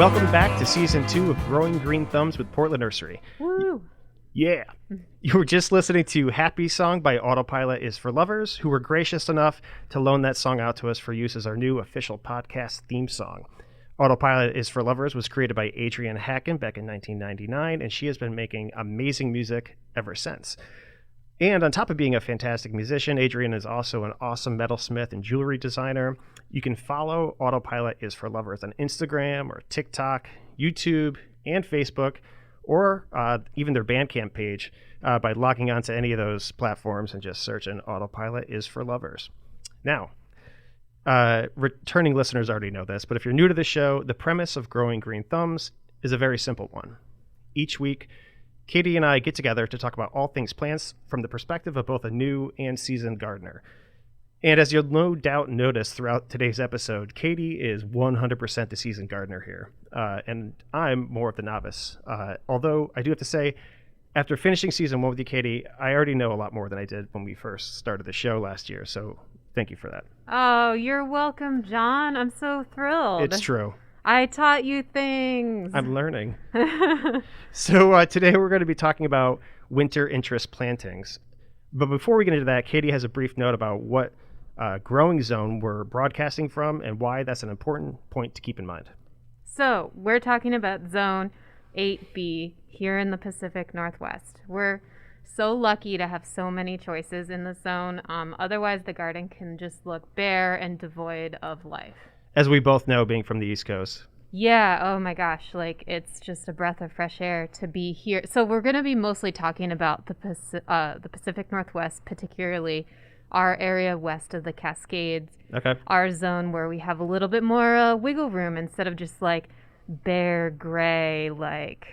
Welcome back to Season 2 of Growing Green Thumbs with Portland Nursery. Woo! Yeah. You were just listening to Happy Song by Autopilot is for Lovers, who were gracious enough to loan that song out to us for use as our new official podcast theme song. Autopilot is for Lovers was created by Adrienne Hacken back in 1999, and she has been making amazing music ever since. And on top of being a fantastic musician, Adrienne is also an awesome metalsmith and jewelry designer. You can follow Autopilot is for Lovers on Instagram or TikTok, YouTube, and Facebook, or even their Bandcamp page by logging onto any of those platforms and just searching Autopilot is for Lovers. Now, returning listeners already know this, but if you're new to the show, the premise of Growing Green Thumbs is a very simple one. Each week, Katie and I get together to talk about all things plants from the perspective of both a new and seasoned gardener. And as you'll no doubt notice throughout today's episode, Katie is 100% the seasoned gardener here, and I'm more of the novice. Although I do have to say, after finishing season 1 with you, Katie, I already know a lot more than I did when we first started the show last year, so thank you for that. Oh, you're welcome, John. I'm so thrilled. It's true. I taught you things. I'm learning. So today we're going to be talking about winter interest plantings. But before we get into that, Katie has a brief note about what growing zone we're broadcasting from and why that's an important point to keep in mind. So we're talking about zone 8B here in the Pacific Northwest. We're so lucky to have so many choices in the zone. Otherwise, the garden can just look bare and devoid of life. As we both know, being from the East Coast. Yeah, oh my gosh, like it's just a breath of fresh air to be here. So we're going to be mostly talking about the Pacific Northwest, particularly our area west of the Cascades. Okay. Our zone where we have a little bit more wiggle room instead of just like bare, gray, like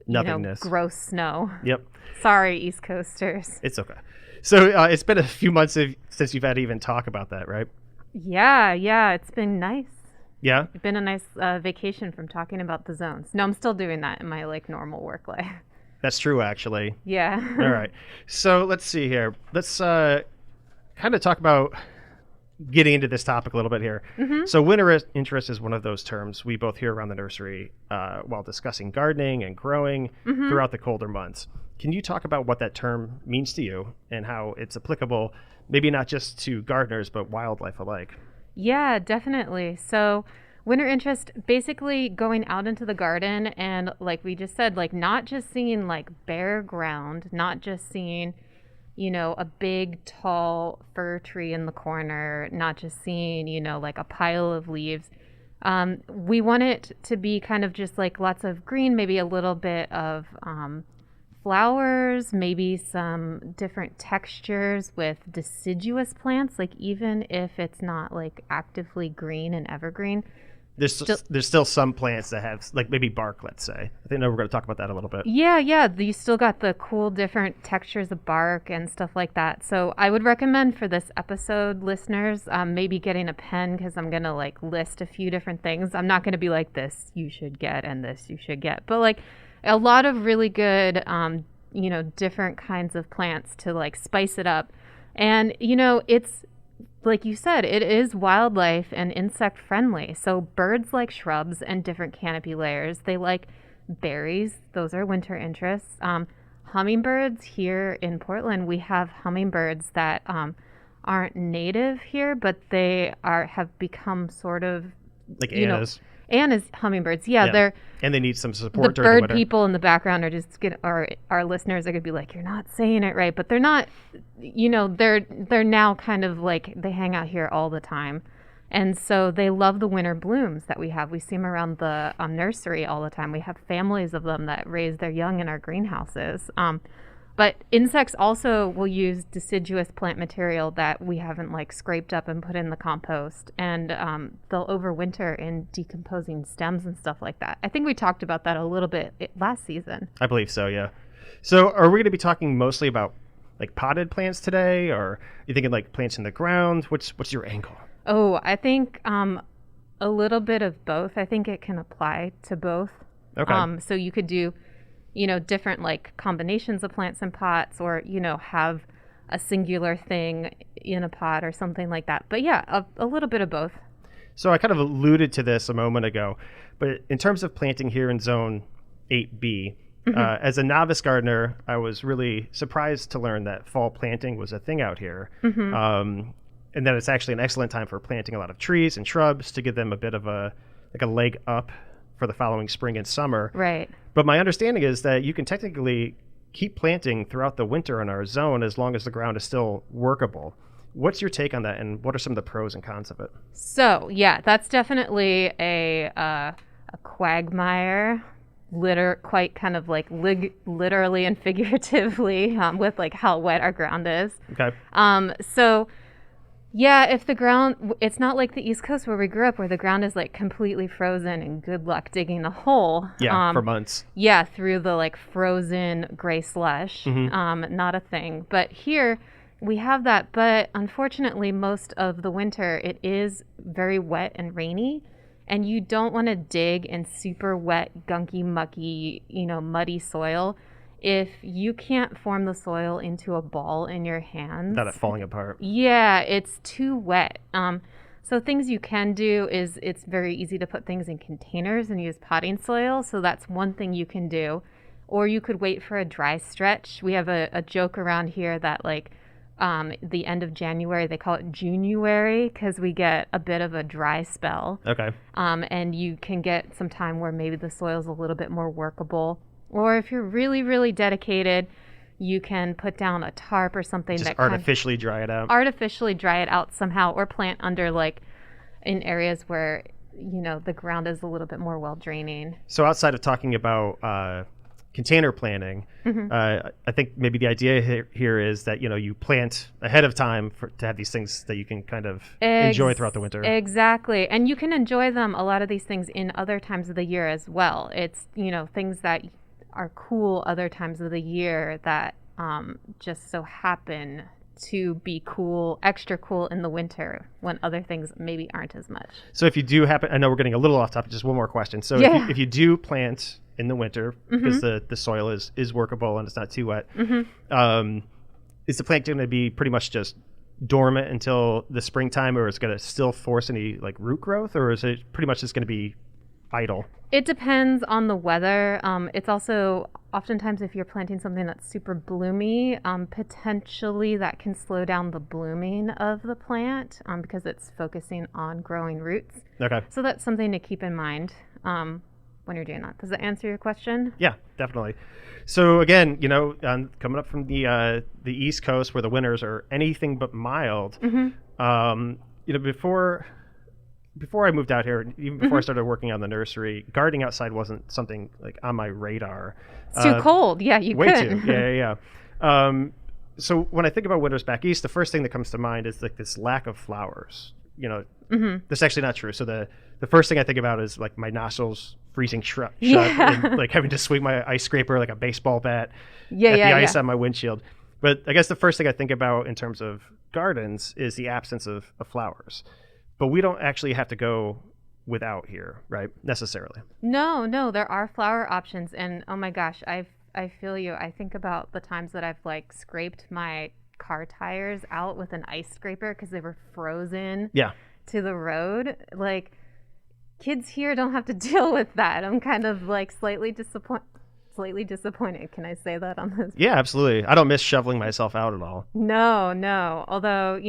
nothingness, gross snow. Yep. Sorry, East Coasters. It's okay. So it's been a few months since you've had to even talk about that, right? Yeah, it's been nice. Yeah? It's been a nice vacation from talking about the zones. No, I'm still doing that in my like normal work life. That's true, actually. Yeah. All right. So let's see here. Let's kind of talk about getting into this topic a little bit here. Mm-hmm. So winter interest is one of those terms we both hear around the nursery while discussing gardening and growing throughout the colder months. Can you talk about what that term means to you and how it's applicable, maybe not just to gardeners, but wildlife alike? Yeah, definitely. So winter interest, basically going out into the garden and like we just said, like not just seeing like bare ground, not just seeing, a big tall fir tree in the corner, not just seeing, like a pile of leaves. We want it to be kind of just like lots of green, maybe a little bit of flowers, maybe some different textures with deciduous plants, like even if it's not like actively green and evergreen. There's still some plants that have like maybe bark, let's say. I think we're going to talk about that a little bit. Yeah. You still got the cool different textures of bark and stuff like that. So I would recommend for this episode, listeners, maybe getting a pen because I'm going to like list a few different things. I'm not going to be like this you should get and this you should get, but like a lot of really good, different kinds of plants to like spice it up. And, it's like you said, it is wildlife and insect friendly. So birds like shrubs and different canopy layers. They like berries. Those are winter interests. Hummingbirds here in Portland, we have hummingbirds that aren't native here, but they have become sort of like Anna's. Anna's hummingbirds, they're and they need some support. The bird people in the background are just our listeners are gonna be like, you're not saying it right, but they're not. They're now kind of like they hang out here all the time, and so they love the winter blooms that we have. We see them around the nursery all the time. We have families of them that raise their young in our greenhouses. But insects also will use deciduous plant material that we haven't like scraped up and put in the compost, and they'll overwinter in decomposing stems and stuff like that. I think we talked about that a little bit last season. I believe so, yeah. So are we going to be talking mostly about like potted plants today, or are you thinking like plants in the ground? What's your angle? Oh, I think a little bit of both. I think it can apply to both. Okay. So you could do different like combinations of plants in pots, or, have a singular thing in a pot or something like that. But yeah, a little bit of both. So I kind of alluded to this a moment ago, But in terms of planting here in Zone 8B, as a novice gardener, I was really surprised to learn that fall planting was a thing out here. And that it's actually an excellent time for planting a lot of trees and shrubs to give them a bit of a leg up for the following spring and summer. Right. But my understanding is that you can technically keep planting throughout the winter in our zone as long as the ground is still workable. What's your take on that, and what are some of the pros and cons of it? So, yeah, that's definitely a quagmire, quite kind of like literally and figuratively with like how wet our ground is. Okay. So, yeah, if the ground, it's not like the East Coast where we grew up where the ground is like completely frozen and good luck digging a hole. Yeah, for months. Yeah, through the like frozen gray slush. Not a thing. But here we have that. But unfortunately, most of the winter, it is very wet and rainy. And you don't want to dig in super wet, gunky, mucky, muddy soil if you can't form the soil into a ball in your hands. Without it falling apart. Yeah, it's too wet. So things you can do is it's very easy to put things in containers and use potting soil. So that's one thing you can do. Or you could wait for a dry stretch. We have a joke around here that like the end of January, they call it Junuary because we get a bit of a dry spell. Okay. And you can get some time where maybe the soil's a little bit more workable. Or if you're really, really dedicated, you can put down a tarp or something Just that artificially dry it out. Artificially dry it out somehow, or plant under like in areas where the ground is a little bit more well draining. So outside of talking about container planting, I think maybe the idea here is that you plant ahead of time to have these things that you can kind of enjoy throughout the winter. Exactly, and you can enjoy them, a lot of these things, in other times of the year as well. It's things that are cool other times of the year that just so happen to be cool, extra cool in the winter when other things maybe aren't as much. So if you do happen, I know we're getting a little off topic, just one more question. So if you do plant in the winter because the soil is workable and it's not too wet, is the plant going to be pretty much just dormant until the springtime, or is it going to still force any like root growth, or is it pretty much just going to be idle? It depends on the weather. It's also oftentimes if you're planting something that's super bloomy, potentially that can slow down the blooming of the plant because it's focusing on growing roots. Okay. So that's something to keep in mind when you're doing that. Does that answer your question? Yeah, definitely. So again, coming up from the East Coast where the winters are anything but mild, before I moved out here, even before I started working on the nursery, gardening outside wasn't something like on my radar. It's too cold. Yeah, you couldn't. Yeah. So when I think about winters back east, the first thing that comes to mind is like this lack of flowers. That's actually not true. So the first thing I think about is like my nostrils freezing shut and like having to swing my ice scraper like a baseball bat at the ice on my windshield. But I guess the first thing I think about in terms of gardens is the absence of flowers. But we don't actually have to go without here, right? Necessarily. No, there are flower options. And oh my gosh, I feel you. I think about the times that I've like scraped my car tires out with an ice scraper because they were frozen to the road. Like, kids here don't have to deal with that. I'm kind of like slightly disappointed. Can I say that on this? Yeah, absolutely. I don't miss shoveling myself out at all. No. Although,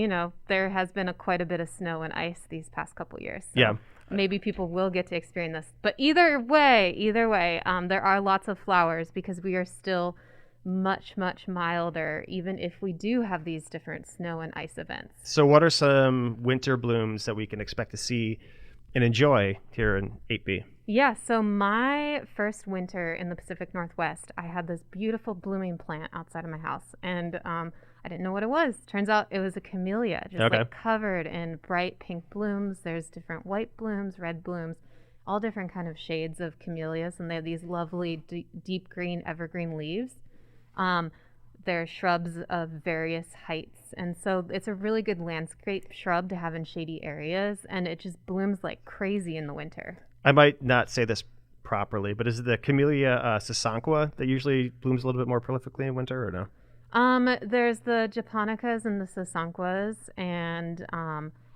there has been quite a bit of snow and ice these past couple years. So maybe people will get to experience this. But either way, there are lots of flowers because we are still much, much milder, even if we do have these different snow and ice events. So what are some winter blooms that we can expect to see and enjoy here in 8B? Yeah, so my first winter in the Pacific Northwest, I had this beautiful blooming plant outside of my house, and I didn't know what it was. Turns out it was a camellia, just like covered in bright pink blooms. There's different white blooms, red blooms, all different kind of shades of camellias, and they have these lovely deep green evergreen leaves. They're shrubs of various heights, and so it's a really good landscape shrub to have in shady areas, and it just blooms like crazy in the winter. I might not say this properly, but is it the Camellia sasanqua that usually blooms a little bit more prolifically in winter, or no? There's the japonicas and the sasanquas, and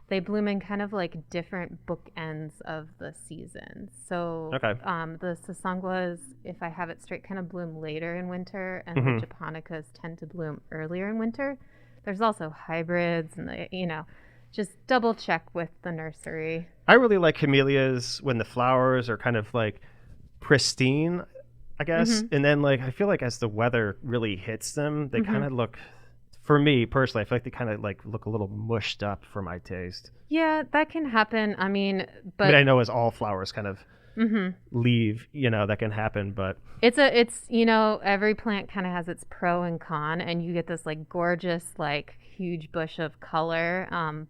They bloom in kind of like different bookends of the season. So Okay. the sasanguas, if I have it straight, kind of bloom later in winter, and Mhm. the japonicas tend to bloom earlier in winter. There's also hybrids, and just double check with the nursery. I really like camellias when the flowers are kind of like pristine, I guess. Mhm. And then like I feel like as the weather really hits them, they Mhm. kind of look, for me personally, I feel like they kind of like look a little mushed up for my taste. Yeah, that can happen. I mean, I but mean, I know as all flowers kind of mhm. leave, that can happen, but It's every plant kind of has its pro and con, and you get this like gorgeous, like huge bush of color.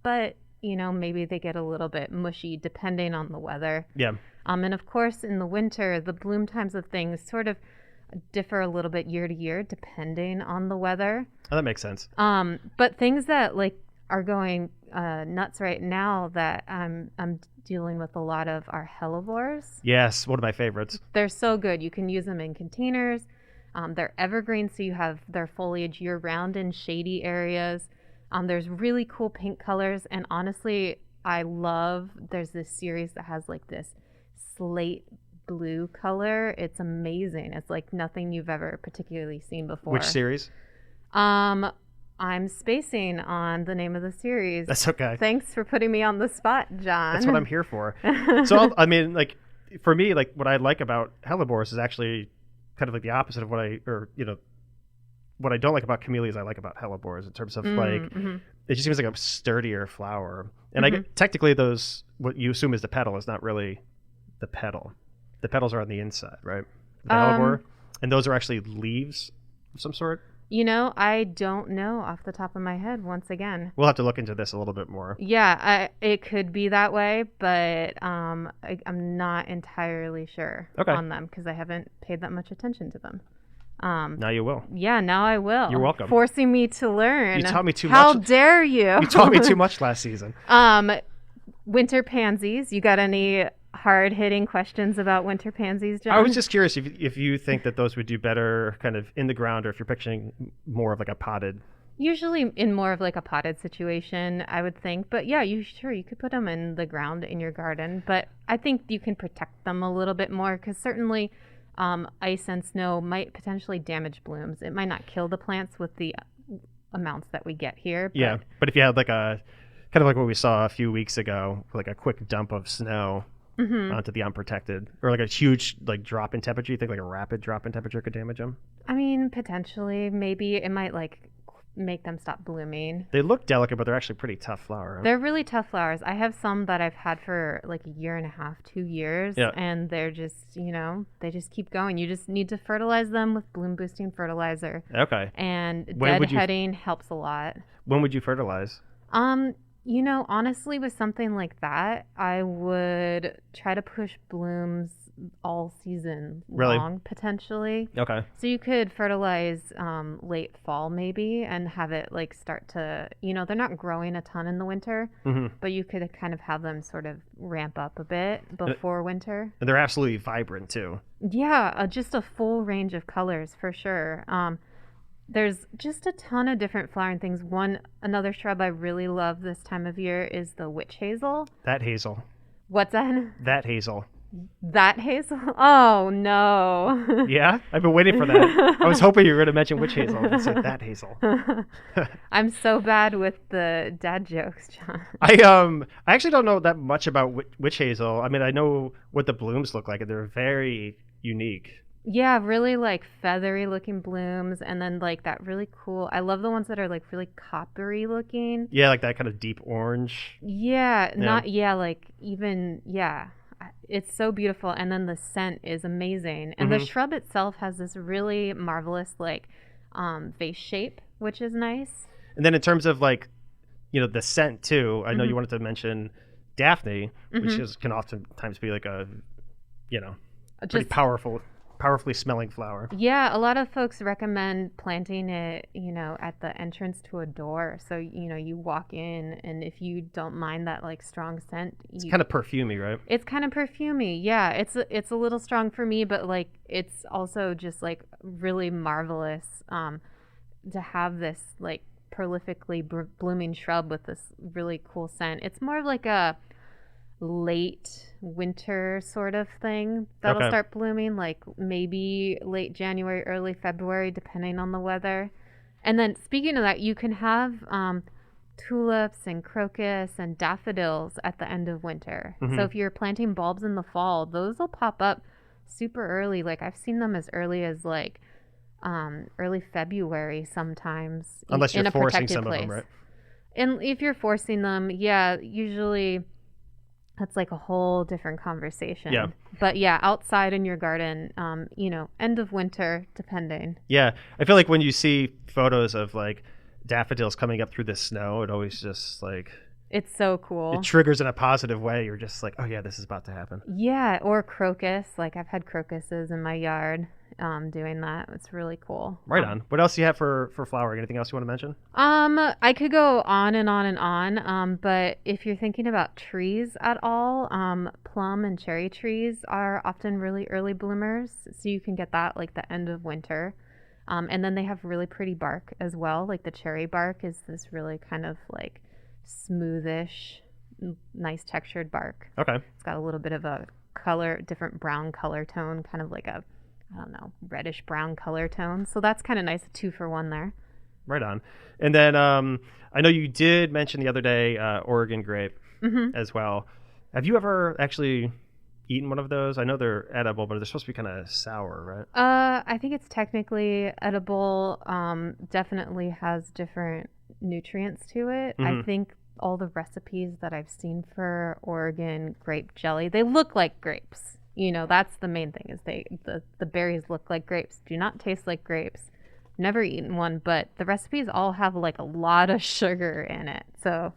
But maybe they get a little bit mushy depending on the weather. yeah. And of course, in the winter, the bloom times of things sort of differ a little bit year to year depending on the weather. Oh, that makes sense. But things that like are going nuts right now that I'm dealing with a lot of are hellebores. Yes, one of my favorites. They're so good. You can use them in containers. They're evergreen, so you have their foliage year round in shady areas. There's really cool pink colors, and honestly, there's this series that has like this slate blue color. It's amazing. It's like nothing you've ever particularly seen before. Which series? I'm spacing on the name of the series. That's okay. Thanks for putting me on the spot, John. That's what I'm here for. So, I mean, like, for me, like, what I like about hellebores is actually kind of like the opposite of what I don't like about camellias, I like about hellebores in terms of, like, it just seems like a sturdier flower. And technically those, what you assume is the petal is not really the petal. The petals are on the inside, right? The hellebore. And those are actually leaves of some sort. I don't know off the top of my head once again. We'll have to look into this a little bit more. Yeah, it could be that way, but I'm not entirely sure on them because I haven't paid that much attention to them. Now you will. Yeah, now I will. You're welcome. Forcing me to learn. You taught me too much. How dare you? You taught me too much last season. Winter pansies. You got any hard-hitting questions about winter pansies, John? I was just curious if you think that those would do better kind of in the ground, or if you're picturing more of like a potted. Usually in more of like a potted situation, I would think. But yeah, you could put them in the ground in your garden. But I think you can protect them a little bit more because certainly ice and snow might potentially damage blooms. It might not kill the plants with the amounts that we get here. But yeah, but if you had like a kind of like what we saw a few weeks ago, like a quick dump of snow onto the unprotected, or like a huge like drop in temperature, you think like a rapid drop in temperature could damage them? I mean, potentially, maybe it might like make them stop blooming. They look delicate, but they're actually pretty tough flower. Right? They're really tough flowers. I have some that I've had for like a year and a half, 2 years, and they're just, they just keep going. You just need to fertilize them with bloom boosting fertilizer. Okay. And deadheading helps a lot. When would you fertilize? Honestly, with something like that, I would try to push blooms all season long, potentially. Okay. So you could fertilize late fall maybe and have it like start to, they're not growing a ton in the winter, but you could kind of have them sort of ramp up a bit before winter. And they're absolutely vibrant too. Yeah, just a full range of colors for sure. There's just a ton of different flowering things. Another shrub I really love this time of year is the witch hazel. That hazel. What's that? That hazel. That hazel? Oh, no. Yeah? I've been waiting for that. I was hoping you were going to mention witch hazel and say that hazel. I'm so bad with the dad jokes, John. I actually don't know that much about witch hazel. I mean, I know what the blooms look like, and they're very unique. Yeah, really like feathery looking blooms, and then like that really cool. I love the ones that are like really coppery looking. Yeah, like that kind of deep orange. Yeah, it's so beautiful, and then the scent is amazing, and the shrub itself has this really marvelous like vase shape, which is nice. And then in terms of like, the scent too, I know you wanted to mention Daphne, which can oftentimes be like a, pretty powerfully smelling flower. Yeah, a lot of folks recommend planting it, at the entrance to a door. So, you walk in, and if you don't mind that like strong scent, it's kind of perfumey, right? It's kind of perfumey. Yeah, it's a little strong for me, but like it's also just like really marvelous to have this like prolifically blooming shrub with this really cool scent. It's more of like a late winter sort of thing that'll start blooming, like maybe late January, early February, depending on the weather. And then speaking of that, you can have tulips and crocus and daffodils at the end of winter. So if you're planting bulbs in the fall, those will pop up super early. Like I've seen them as early as like early February sometimes. Unless you're in a forcing protected some place. of them, right? And if you're forcing them, yeah, usually that's like a whole different conversation. Yeah. But yeah, outside in your garden, end of winter, depending. Yeah. I feel like when you see photos of like daffodils coming up through the snow, it always just like... It's so cool. It triggers in a positive way. You're just like, oh yeah, this is about to happen. Yeah, or crocus. Like I've had crocuses in my yard doing that. It's really cool. Right on. What else do you have for flowering? Anything else you want to mention? I could go on and on and on. But if you're thinking about trees at all, plum and cherry trees are often really early bloomers. So you can get that like the end of winter. And then they have really pretty bark as well. Like the cherry bark is this really kind of like smoothish, nice textured bark. Okay. It's got a little bit of a different brown color tone, kind of like a, I don't know, reddish brown color tone. So that's kind of nice, a 2-for-1 there. Right on. And then I know you did mention the other day Oregon grape as well. Have you ever actually eaten one of those? I know they're edible, but they're supposed to be kind of sour, right? I think it's technically edible. Definitely has different nutrients to it. I think all the recipes that I've seen for Oregon grape jelly, they look like grapes. That's the main thing, is the berries look like grapes, do not taste like grapes. Never eaten one, but the recipes all have like a lot of sugar in it. So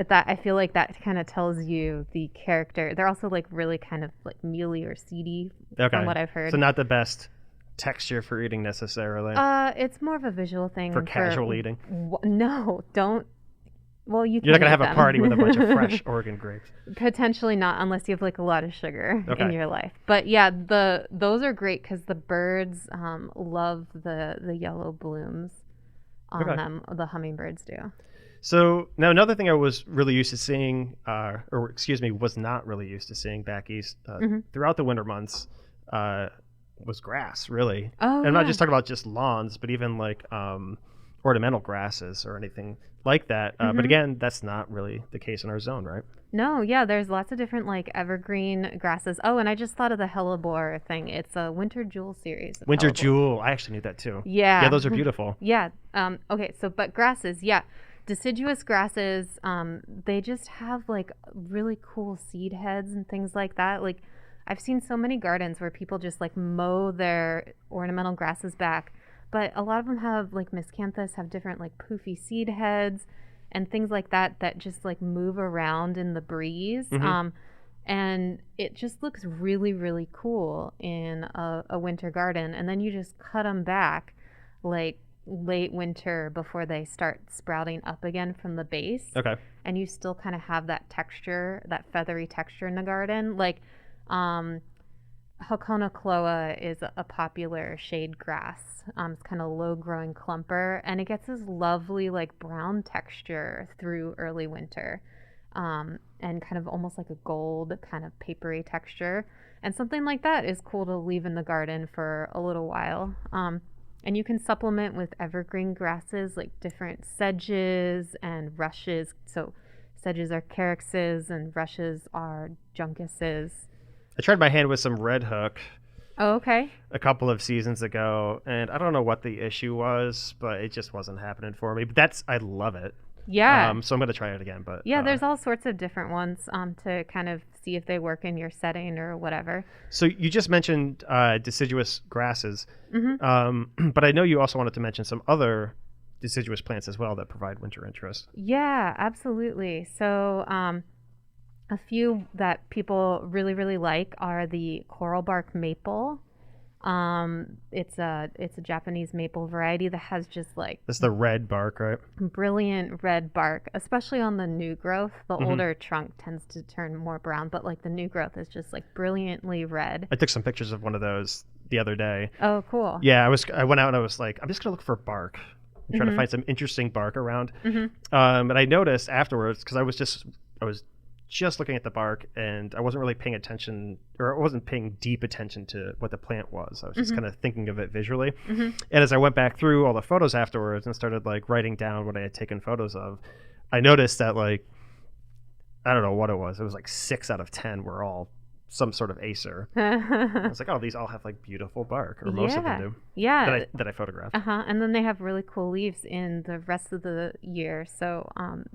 that, I feel like that kind of tells you the character. They're also like really kind of like mealy or seedy from what I've heard. So not the best texture for eating necessarily. It's more of a visual thing for casual eating. No, don't. Well, you're not gonna have a party with a bunch of fresh Oregon grapes. Potentially not, unless you have like a lot of sugar in your life. But yeah, those are great because the birds love the yellow blooms on them. The hummingbirds do. So now another thing I was really used to seeing, was not really used to seeing back east throughout the winter months, was grass, really. Oh, and I'm not just talking about just lawns, but even like ornamental grasses or anything like that. But again, that's not really the case in our zone, right? No, yeah, there's lots of different like evergreen grasses. Oh, and I just thought of the Hellebore thing. It's a Winter Jewel series. Winter Jewel. I actually knew that too. Yeah. Yeah, those are beautiful. Yeah. Okay, so but grasses, yeah. Deciduous grasses, they just have like really cool seed heads and things like that. Like I've seen so many gardens where people just like mow their ornamental grasses back, but a lot of them have like miscanthus have different like poofy seed heads and things like that just like move around in the breeze. And it just looks really, really cool in a winter garden. And then you just cut them back like late winter before they start sprouting up again from the base. Okay. And you still kind of have that texture, that feathery texture in the garden. Like Hakona Chloa is a popular shade grass. It's kind of low growing clumper, and it gets this lovely like brown texture through early winter, and kind of almost like a gold kind of papery texture. And something like that is cool to leave in the garden for a little while. And you can supplement with evergreen grasses like different sedges and rushes. So sedges are caryxes and rushes are juncuses. I tried my hand with some red hook. Oh, okay. A couple of seasons ago, and I don't know what the issue was, but it just wasn't happening for me. But I love it. Yeah. So I'm going to try it again. But yeah, there's all sorts of different ones to kind of see if they work in your setting or whatever. So you just mentioned deciduous grasses, but I know you also wanted to mention some other deciduous plants as well that provide winter interest. Yeah, absolutely. So a few that people really, really like are the coral bark maple. It's a Japanese maple variety that has just like that's the red bark, right? Brilliant red bark, especially on the new growth. The older trunk tends to turn more brown, but like the new growth is just like brilliantly red. I took some pictures of one of those the other day. Oh, cool. Yeah, I went out and I was like, I'm just gonna look for bark. and trying to find some interesting bark around. Mm-hmm. And I noticed afterwards, because I was just looking at the bark, and I wasn't really paying attention, or I wasn't paying deep attention to what the plant was. I was just kind of thinking of it visually. And as I went back through all the photos afterwards and started like writing down what I had taken photos of, I noticed that like, I don't know what it was. It was like 6 out of 10 were all some sort of acer. I was like, oh, these all have like beautiful bark, or most of them do. Yeah. That I photographed. And then they have really cool leaves in the rest of the year. So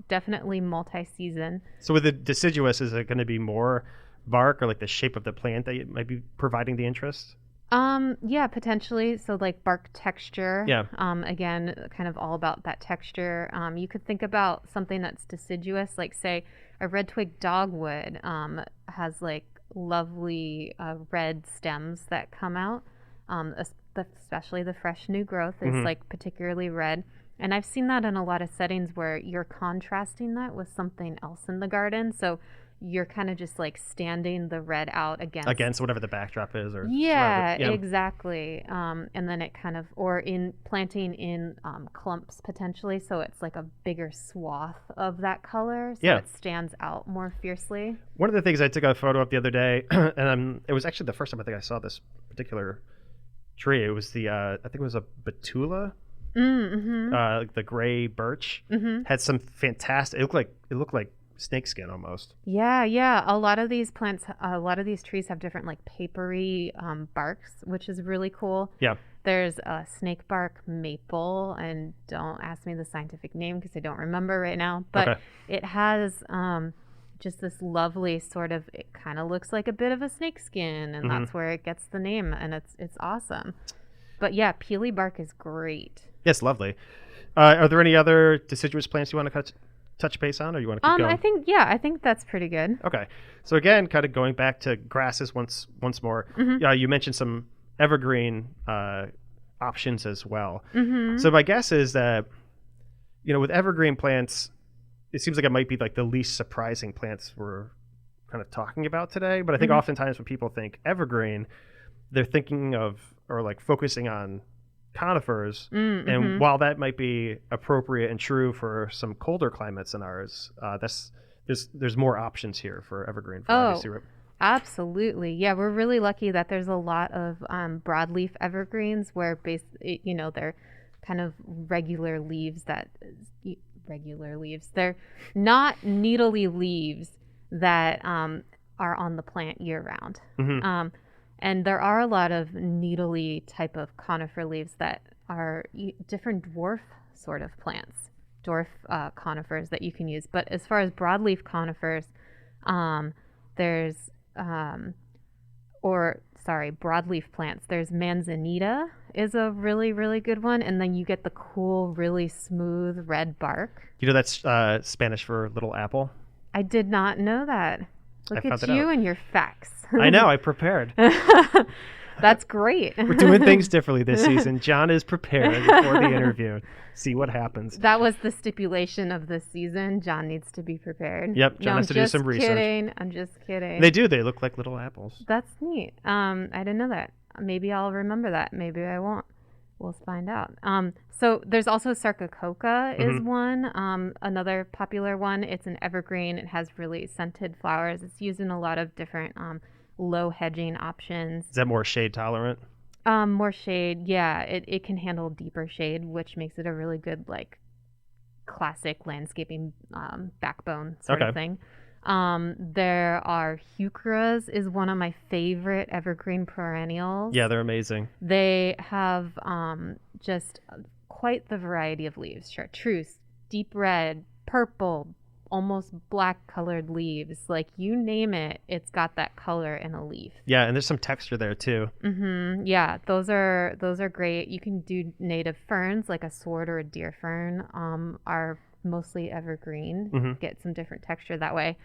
definitely multi-season. So with the deciduous, is it going to be more bark, or like the shape of the plant that might be providing the interest? Yeah, potentially. So like bark texture. Yeah. Again, kind of all about that texture. You could think about something that's deciduous, like say a red twig dogwood has like lovely red stems that come out. Especially the fresh new growth is like particularly red. And I've seen that in a lot of settings where you're contrasting that with something else in the garden. So you're kind of just like standing the red out against whatever the backdrop is, or yeah. Exactly. And then it kind of, or in planting in clumps potentially, so it's like a bigger swath of that color, so it stands out more fiercely. One of the things I took a photo of the other day, and it was actually the first time I think I saw this particular tree. It was the I think it was a betula. The gray birch had some fantastic. It looked like snakeskin almost. Yeah. A lot of these plants, a lot of these trees have different like papery barks, which is really cool. Yeah. There's a snake bark maple, and don't ask me the scientific name because I don't remember right now. But it has just this lovely sort of. It kind of looks like a bit of a snakeskin, and that's where it gets the name, and it's awesome. But yeah, peely bark is great. Yes, lovely. Are there any other deciduous plants you want to touch base on, or you want to keep going? I think that's pretty good. Okay. So again, kind of going back to grasses once more. You mentioned some evergreen options as well. So my guess is that, with evergreen plants, it seems like it might be like the least surprising plants we're kind of talking about today. But I think oftentimes when people think evergreen, they're thinking of, or like focusing on, conifers. And while that might be appropriate and true for some colder climates than ours, there's more options here for evergreen variety. Absolutely. Yeah, we're really lucky that there's a lot of broadleaf evergreens where they're kind of regular leaves. They're not needly leaves that are on the plant year round. And there are a lot of needly type of conifer leaves that are different dwarf sort of plants, dwarf conifers that you can use. But as far as broadleaf conifers, there's, broadleaf plants, there's manzanita is a really, really good one. And then you get the cool, really smooth red bark. That's Spanish for little apple? I did not know that. Look at you and your facts. I know, I prepared. That's great. We're doing things differently this season. John is prepared for the interview. See what happens. That was the stipulation of this season. John needs to be prepared. Yep, John has to do some research. I'm just kidding. They do. They look like little apples. That's neat. I didn't know that. Maybe I'll remember that. Maybe I won't. We'll find out. So there's also sarcococa is one, another popular one. It's an evergreen. It has really scented flowers. It's used in a lot of different low hedging options. Is that more shade tolerant? More shade, yeah. It can handle deeper shade, which makes it a really good like classic landscaping backbone sort of thing. There are heucheras is one of my favorite evergreen perennials. Yeah, they're amazing. They have just quite the variety of leaves. Chartreuse, deep red, purple, almost black colored leaves. Like you name it, it's got that color in a leaf. Yeah, and there's some texture there too. Yeah, those are great. You can do native ferns like a sword or a deer fern. Are mostly evergreen. Get some different texture that way.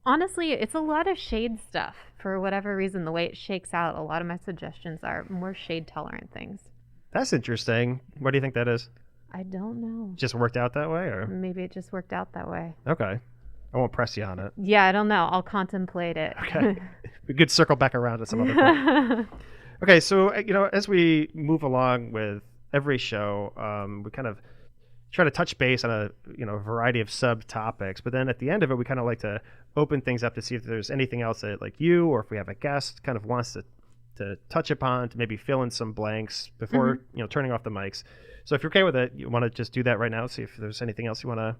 Honestly, it's a lot of shade stuff. For whatever reason, the way it shakes out, a lot of my suggestions are more shade tolerant things. That's interesting. What do you think that is? I don't know. Just worked out that way, or maybe it just worked out that way. Okay, I won't press you on it. Yeah, I don't know. I'll contemplate it. Okay, we could circle back around at some other point. Okay, so as we move along with every show, we kind of try to touch base on a variety of subtopics. But then at the end of it, we kind of like to open things up to see if there's anything else that like you or if we have a guest kind of wants to touch upon, to maybe fill in some blanks before turning off the mics. So if you're okay with it, you want to just do that right now, see if there's anything else you want to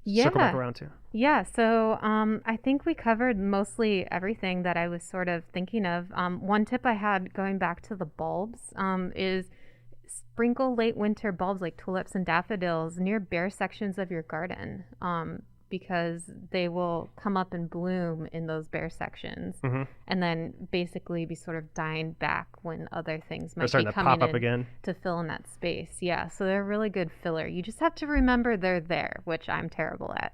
circle back around to. Yeah, so I think we covered mostly everything that I was sort of thinking of. One tip I had going back to the bulbs is sprinkle late winter bulbs like tulips and daffodils near bare sections of your garden, because they will come up and bloom in those bare sections, and then basically be sort of dying back when other things might be coming pop up again to fill in that space. Yeah, so they're a really good filler. You just have to remember they're there, which I'm terrible at.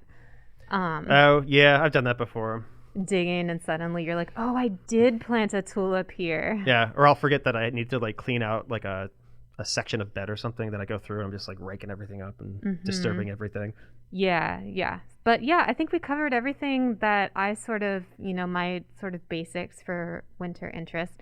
Oh yeah, I've done that before. Digging and suddenly you're like, oh, I did plant a tulip here. Yeah, or I'll forget that I need to like clean out like a section of bed or something that I go through and I'm just like raking everything up and disturbing everything. Yeah. But yeah, I think we covered everything that I sort of, my sort of basics for winter interest.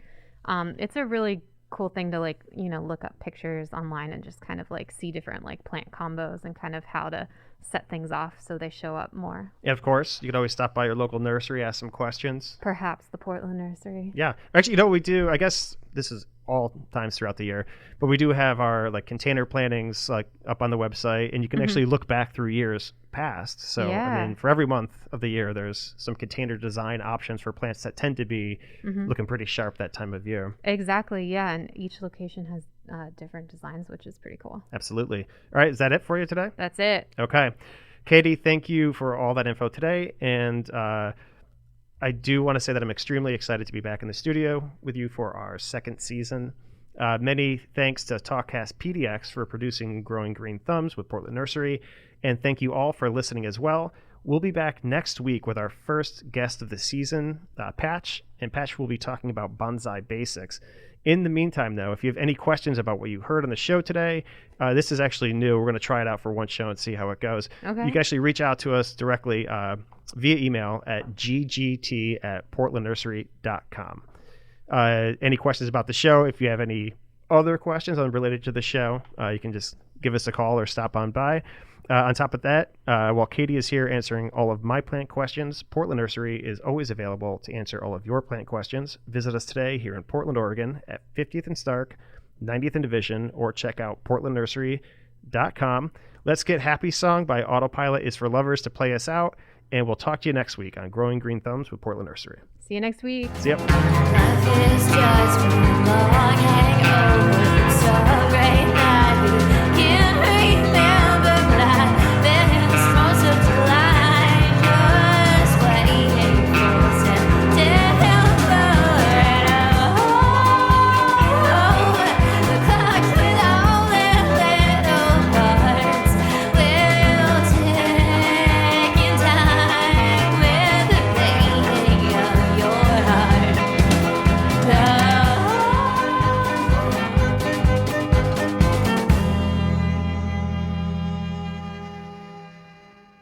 It's a really cool thing to like, look up pictures online and just kind of like see different like plant combos and kind of how to set things off so they show up more. Yeah, of course. You can always stop by your local nursery, ask some questions. Perhaps the Portland Nursery. Yeah. Actually, what we do, I guess this is all times throughout the year, but we do have our like container plantings like up on the website, and you can actually look back through years past. So I mean, for every month of the year, there's some container design options for plants that tend to be looking pretty sharp that time of year. Exactly. Yeah. And each location has different designs, which is pretty cool. Absolutely. All right. Is that it for you today? That's it. Okay. Katie, thank you for all that info today. And I do want to say that I'm extremely excited to be back in the studio with you for our second season. Many thanks to TalkCast PDX for producing Growing Green Thumbs with Portland Nursery. And thank you all for listening as well. We'll be back next week with our first guest of the season, Patch. And Patch will be talking about bonsai basics. In the meantime, though, if you have any questions about what you heard on the show today, this is actually new. We're going to try it out for one show and see how it goes. Okay. You can actually reach out to us directly via email at ggt@portlandnursery.com. Any questions about the show? If you have any other questions unrelated to the show, you can just give us a call or stop on by. On top of that, while Katie is here answering all of my plant questions, Portland Nursery is always available to answer all of your plant questions. Visit us today here in Portland, Oregon at 50th and Stark, 90th and Division, or check out portlandnursery.com. Let's get Happy Song by Autopilot is for Lovers to play us out, and we'll talk to you next week on Growing Green Thumbs with Portland Nursery. See you next week. See ya.